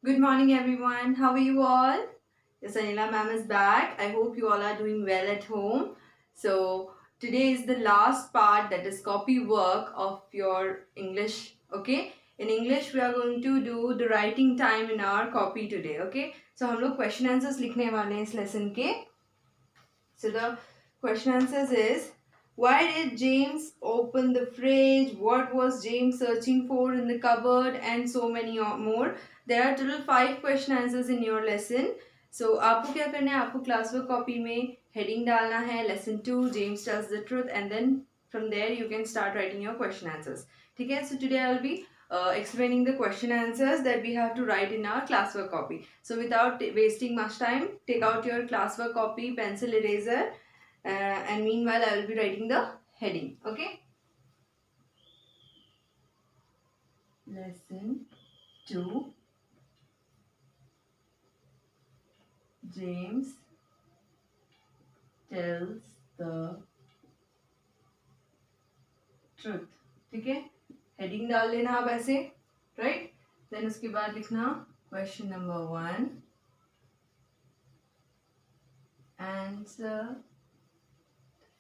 Good morning, everyone. How are you all? Yes, Anila ma'am is back. I hope you all are doing well at home. So, today is the last part, that is copy work of your English. Okay, in English we are going to do the writing time in our copy today. Okay, so हम लोग question answers लिखने वाले हैं इस lesson के. So the question answers is, why did James open the fridge? What was James searching for in the cupboard? And so many more. There are total 5 question answers in your lesson. So आपको क्या करना है, आपको class work copy में heading डालना है lesson 2 James tells the truth, and then from there you can start writing your question answers. ठीक है, so today I will be explaining the question answers that we have to write in our classwork copy. So without wasting much time, take out your classwork copy, pencil, eraser, and meanwhile I will be writing the heading. Okay. Lesson 2. James tells the truth. ठीक है, heading डाल लेना आप ऐसे, right. Then उसके बाद लिखना question number 1, answer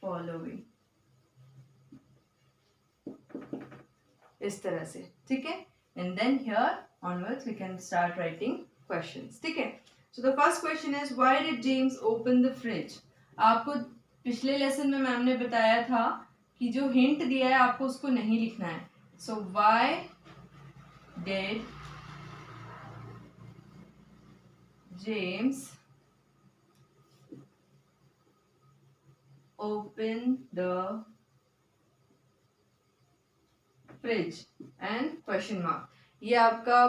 following, इस तरह से. ठीक है, and then here onwards we can start writing questions. ठीक है, so the first question is, why did James open the fridge. आपको पिछले लेसन में मैम ने बताया था कि जो हिंट दिया है आपको उसको नहीं लिखना है. So why did James open the fridge and question mark. ये आपका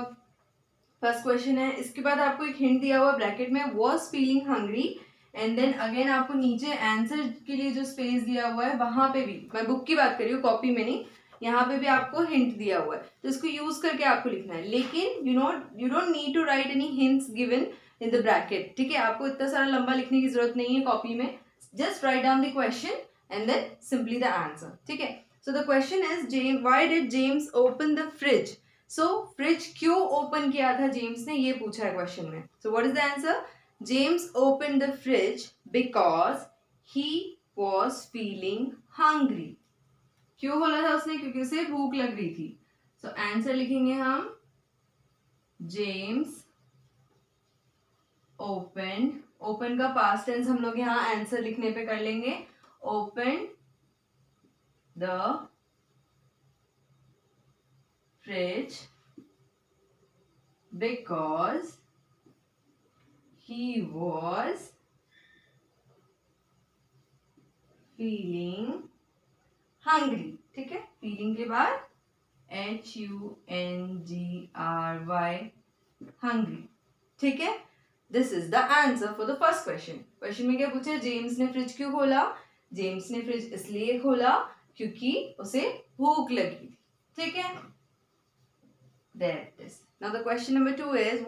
फर्स्ट क्वेश्चन है. इसके बाद आपको एक हिंट दिया हुआ ब्रैकेट में, was feeling hungry, and then again आपको नीचे आंसर के लिए जो स्पेस दिया हुआ है वहां पे भी, मैं बुक की बात कर रही हूँ, कॉपी में नहीं, यहाँ पे भी आपको हिंट दिया हुआ है, तो इसको यूज करके आपको लिखना है. लेकिन you don't need to write any hints given in the bracket. ठीक है, आपको इतना सारा लंबा लिखने की जरूरत नहीं है कॉपी में. Just write down the question and then simply the answer. ठीक है, so the question is, why did James open the fridge? So fridge क्यों open किया था जेम्स ने, ये पूछा है क्वेश्चन में. So what is the answer? James opened the fridge because he was feeling hungry. क्यों बोला था उसने? क्योंकि उसे भूख लग रही थी. So answer लिखेंगे हम, James opened, ओपन का पास्ट टेंस हम लोग यहाँ आंसर लिखने पे कर लेंगे, open the fridge because he was feeling hungry. ठीक है, फीलिंग के बाद HUNGRY, हंग्री. ठीक है, this is the answer for the first question. Question में क्या पूछा, जेम्स ने फ्रिज क्यों खोला. जेम्स ने फ्रिज इसलिए खोला क्योंकि उसे भूख लगी थी. ठीक है, that is. Now the question number 2 is,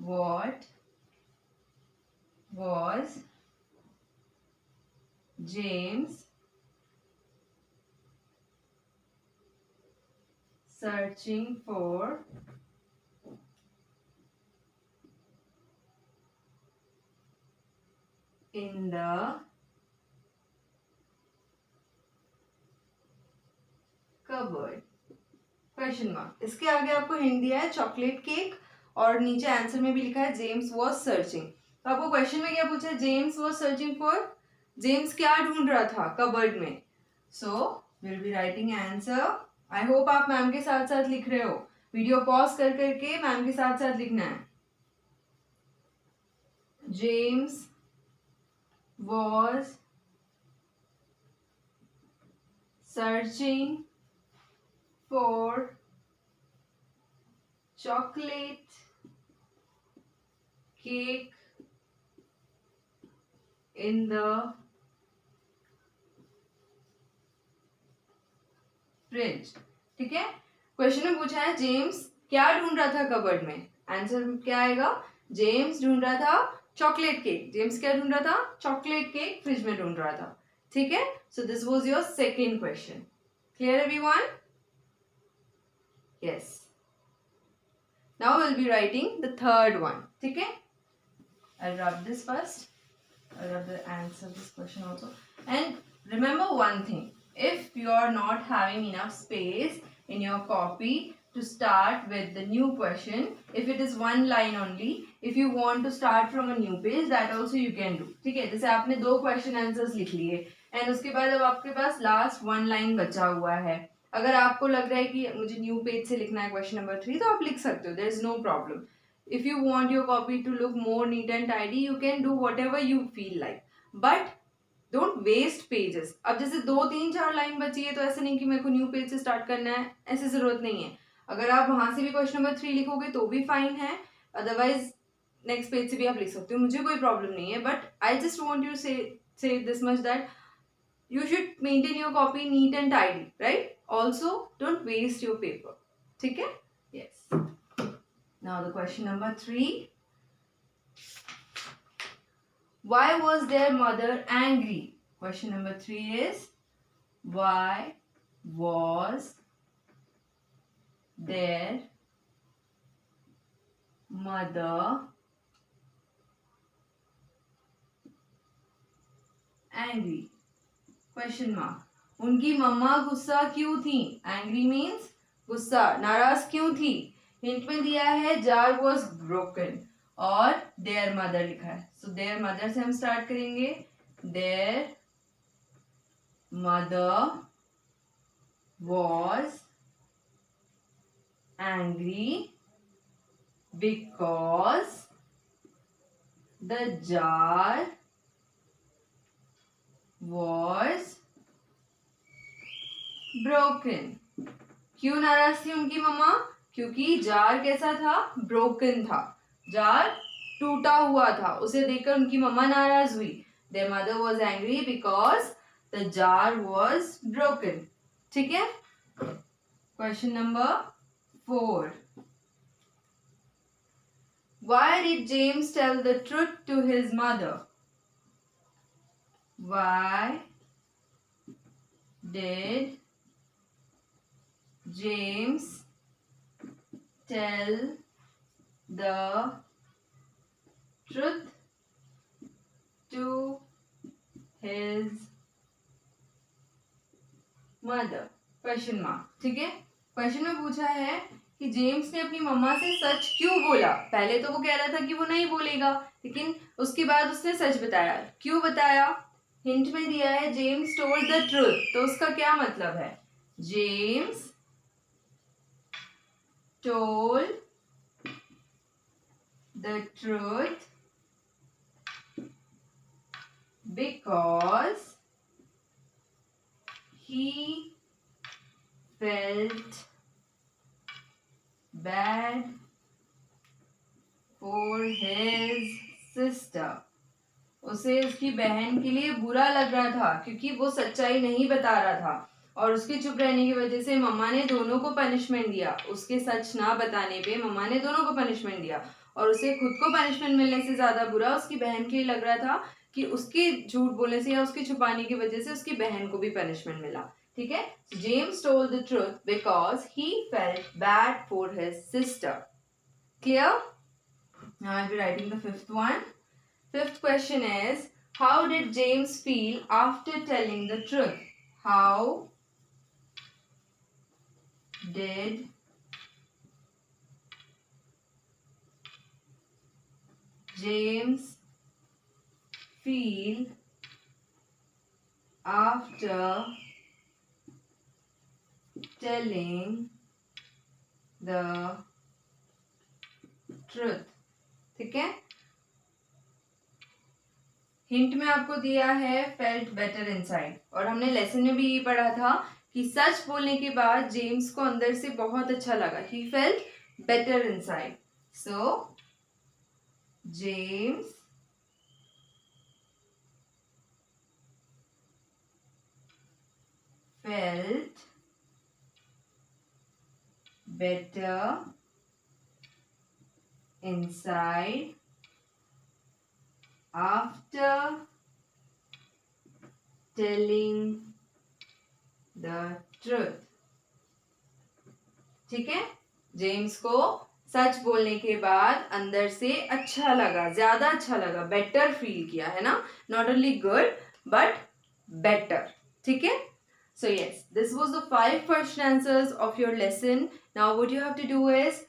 what was James searching for in the cupboard? Question mark. इसके आगे आपको हिंट दिया है चॉकलेट केक, और नीचे आंसर में भी लिखा है जेम्स वॉज सर्चिंग. तो आपको क्वेश्चन में क्या पूछा है, James was searching for, James क्या ढूंढ रहा था कबर्ड में. So will be writing answer. I hope आप मैम के साथ साथ लिख रहे हो. वीडियो पॉज कर करके मैम के साथ साथ लिखना है. James was searching for chocolate cake in the fridge. ठीक है, क्वेश्चन में पूछा है जेम्स क्या ढूंढ रहा था कबर्ड में. आंसर क्या आएगा, जेम्स ढूंढ रहा था चॉकलेट केक. जेम्स क्या ढूंढ रहा था, चॉकलेट केक फ्रिज में ढूंढ रहा था. ठीक है, so this was your second question. Clear everyone? Yes. Now we'll be writing the third one. Okay? I'll rub this first. I'll rub the answer this question also. And remember one thing. If you are not having enough space in your copy to start with the new question, if it is one line only, if you want to start from a new page, that also you can do. ठीक है, जैसे आपने 2 question answers लिख लिए and उसके बाद अब आपके पास last one line बचा हुआ है. अगर आपको लग रहा है कि मुझे न्यू पेज से लिखना है क्वेश्चन नंबर 3, तो आप लिख सकते हो. There is no problem. If you want your copy to look more neat and tidy, you can do whatever you feel like. But don't waste pages. अब जैसे 2 3 4 लाइन बची है तो ऐसे नहीं कि मेरे को न्यू पेज से स्टार्ट करना है, ऐसी जरूरत नहीं है. अगर आप वहां से भी क्वेश्चन नंबर 3 लिखोगे तो भी फाइन है. अदरवाइज नेक्स्ट पेज से भी आप लिख सकते हो, मुझे कोई प्रॉब्लम नहीं है. But I just want you say this much that you should maintain your copy neat and tidy, right? Also, don't waste your paper. ठीक है? Yes. Now the question number 3. Why was their mother angry? Question number 3 is, why was their mother angry? Question mark. उनकी मम्मा गुस्सा क्यों थी? Angry means गुस्सा, नाराज क्यों थी? हिंट में दिया है जार वॉज ब्रोकन और देयर मदर लिखा है. सो देयर मदर से हम स्टार्ट करेंगे. There mother was angry because the jar was broken. क्यों नाराज थी उनकी मम्मा? क्योंकि जार कैसा था? ब्रोकन था. जार टूटा हुआ था. उसे देखकर उनकी मम्मा नाराज हुई. Their mother was angry because the jar was broken. ठीक है? Question number 4. Why did James tell the truth to his mother? Why did James tell the truth to his mother? Question mark. ठीक है, question में पूछा है कि James ने अपनी मम्मा से सच क्यों बोला. पहले तो वो कह रहा था कि वो नहीं बोलेगा, लेकिन उसके बाद उसने सच बताया. क्यों बताया? हिंट में दिया है जेम्स टोल्ड द ट्रूथ. तो उसका क्या मतलब है? James told the truth because he felt bad for his sister. उसे उसकी बहन के लिए बुरा लग रहा था क्योंकि वो सच्चाई नहीं बता रहा था और उसके चुप रहने की वजह से मम्मा ने दोनों को पनिशमेंट दिया. उसके सच ना बताने पे मम्मा ने दोनों को पनिशमेंट दिया और उसे खुद को पनिशमेंट मिलने से ज्यादा बुरा उसकी बहन के लिए लग रहा था कि उसके झूठ बोलने से या उसके छुपाने की वजह से उसकी बहन को भी पनिशमेंट मिला. ठीक है? James told the truth because he felt bad for his sister. Clear? Now I will be writing the fifth one. Fifth question is, how did James feel after telling the truth? How did James feel after telling the truth? ठीक है? Hint में आपको दिया है felt better inside और हमने lesson में भी ये पढ़ा था कि सच बोलने के बाद जेम्स को अंदर से बहुत अच्छा लगा. He felt better inside. So James felt better inside after telling the truth. ठीक है। जेम्स को सच बोलने के बाद अंदर से अच्छा लगा, ज्यादा अच्छा लगा, बेटर फील किया है ना, not only good but better. ठीक है। So yes, this was the 5 question answers of your lesson. Now what you have to do is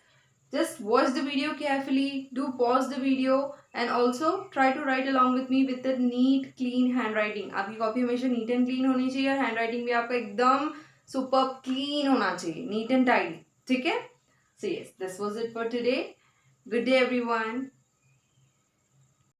just watch the video carefully, do pause the video and also try to write along with me with the neat clean handwriting. आपकी copy हमेशा neat and clean होनी चाहिए और handwriting भी आपका एकदम superb clean होना चाहिए, neat and tidy. ठीक है? So yes, this was it for today. Good day everyone.